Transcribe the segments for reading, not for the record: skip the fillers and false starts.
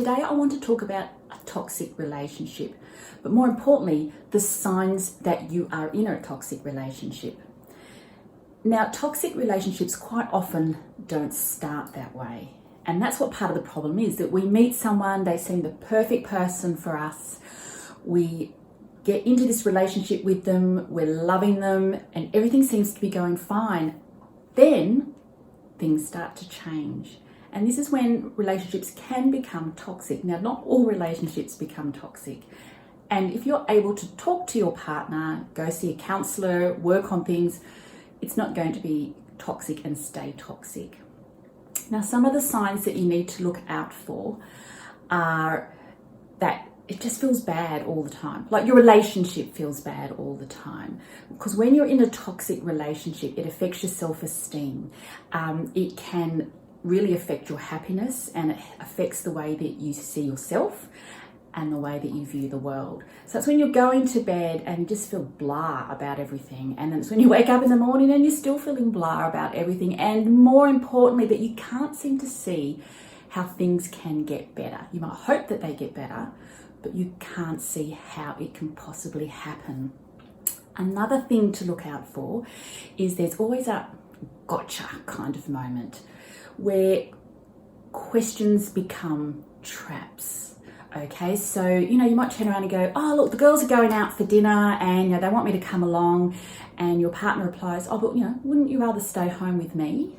today I want to talk about a toxic relationship, but more importantly, the signs that you are in a toxic relationship. Now, toxic relationships quite often don't start that way. And that's what part of the problem is, that we meet someone, they seem the perfect person for us. We get into this relationship with them, we're loving them, and everything seems to be going fine. Then things start to change. And this is when relationships can become toxic. Now, not all relationships become toxic. And if you're able to talk to your partner, go see a counsellor, work on things, it's not going to be toxic and stay toxic. Now, some of the signs that you need to look out for are that it just feels bad all the time. Like your relationship feels bad all the time. Because when you're in a toxic relationship, it affects your self-esteem. It can really affect your happiness, and it affects the way that you see yourself and the way that you view the world. So it's when you're going to bed and you just feel blah about everything. And then it's when you wake up in the morning and you're still feeling blah about everything. And more importantly, that you can't seem to see how things can get better. You might hope that they get better, but you can't see how it can possibly happen. Another thing to look out for is there's always a gotcha kind of moment where questions become traps. Okay, so, you might turn around and go, oh, look, the girls are going out for dinner and, they want me to come along. And your partner replies, oh, but, wouldn't you rather stay home with me?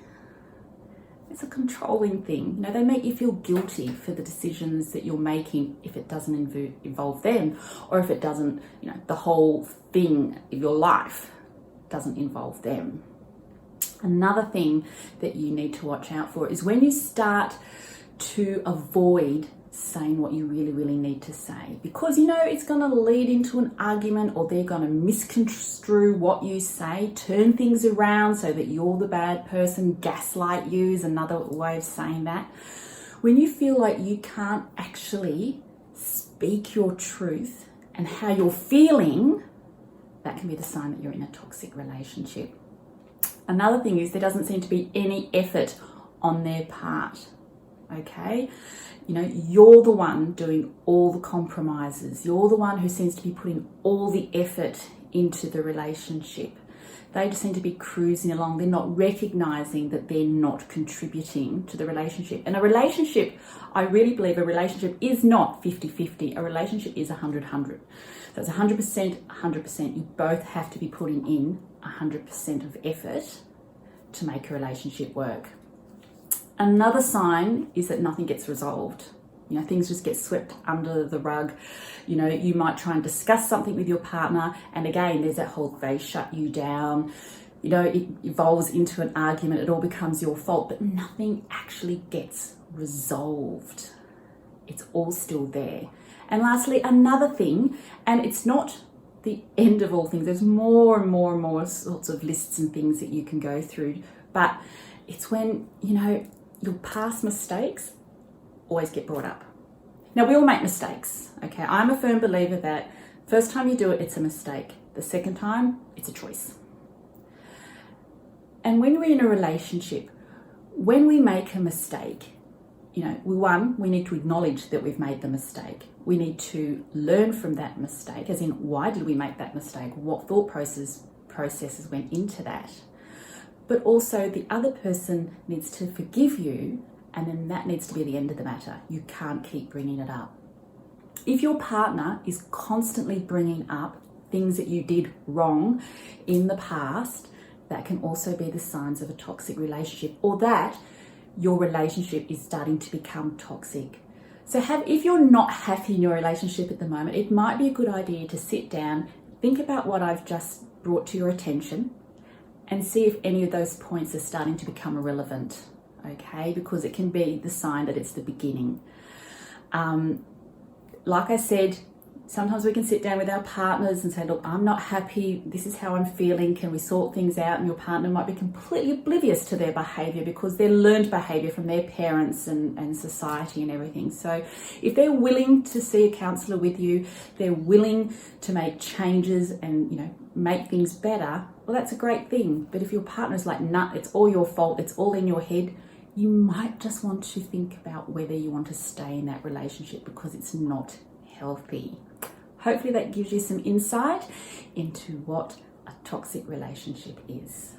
It's a controlling thing. They make you feel guilty for the decisions that you're making if it doesn't involve them, or if it doesn't, the whole thing of your life doesn't involve them. Another thing that you need to watch out for is when you start to avoid saying what you really, really need to say, because it's going to lead into an argument, or they're going to misconstrue what you say, turn things around so that you're the bad person, gaslight you is another way of saying that. When you feel like you can't actually speak your truth and how you're feeling, that can be the sign that you're in a toxic relationship. Another thing is there doesn't seem to be any effort on their part. Okay, you're the one doing all the compromises. You're the one who seems to be putting all the effort into the relationship. They just seem to be cruising along. They're not recognizing that they're not contributing to the relationship. And a relationship, I really believe a relationship is not 50-50. A relationship is 100-100. So it's 100%, 100%. You both have to be putting in 100% of effort to make a relationship work. Another sign is that nothing gets resolved. Things just get swept under the rug. You might try and discuss something with your partner, and again, there's that whole they shut you down. It evolves into an argument. It all becomes your fault, but nothing actually gets resolved. It's all still there. And lastly, another thing, and it's not the end of all things. There's more and more and more sorts of lists and things that you can go through, but it's when, your past mistakes always get brought up. Now, we all make mistakes, okay? I'm a firm believer that first time you do it, it's a mistake. The second time, it's a choice. And when we're in a relationship, when we make a mistake, we need to acknowledge that we've made the mistake. We need to learn from that mistake, as in, why did we make that mistake? What thought processes went into that? But also the other person needs to forgive you, and then that needs to be the end of the matter. You can't keep bringing it up. If your partner is constantly bringing up things that you did wrong in the past, that can also be the signs of a toxic relationship, or that your relationship is starting to become toxic. So if you're not happy in your relationship at the moment, it might be a good idea to sit down, think about what I've just brought to your attention, and see if any of those points are starting to become irrelevant, okay? Because it can be the sign that it's the beginning. Like I said, sometimes we can sit down with our partners and say, look, I'm not happy. This is how I'm feeling. Can we sort things out? And your partner might be completely oblivious to their behaviour because they're learned behaviour from their parents and society and everything. So if they're willing to see a counsellor with you, they're willing to make changes and, make things better, well, that's a great thing. But if your partner's like, nah, it's all your fault, it's all in your head, you might just want to think about whether you want to stay in that relationship because it's not healthy. Hopefully that gives you some insight into what a toxic relationship is.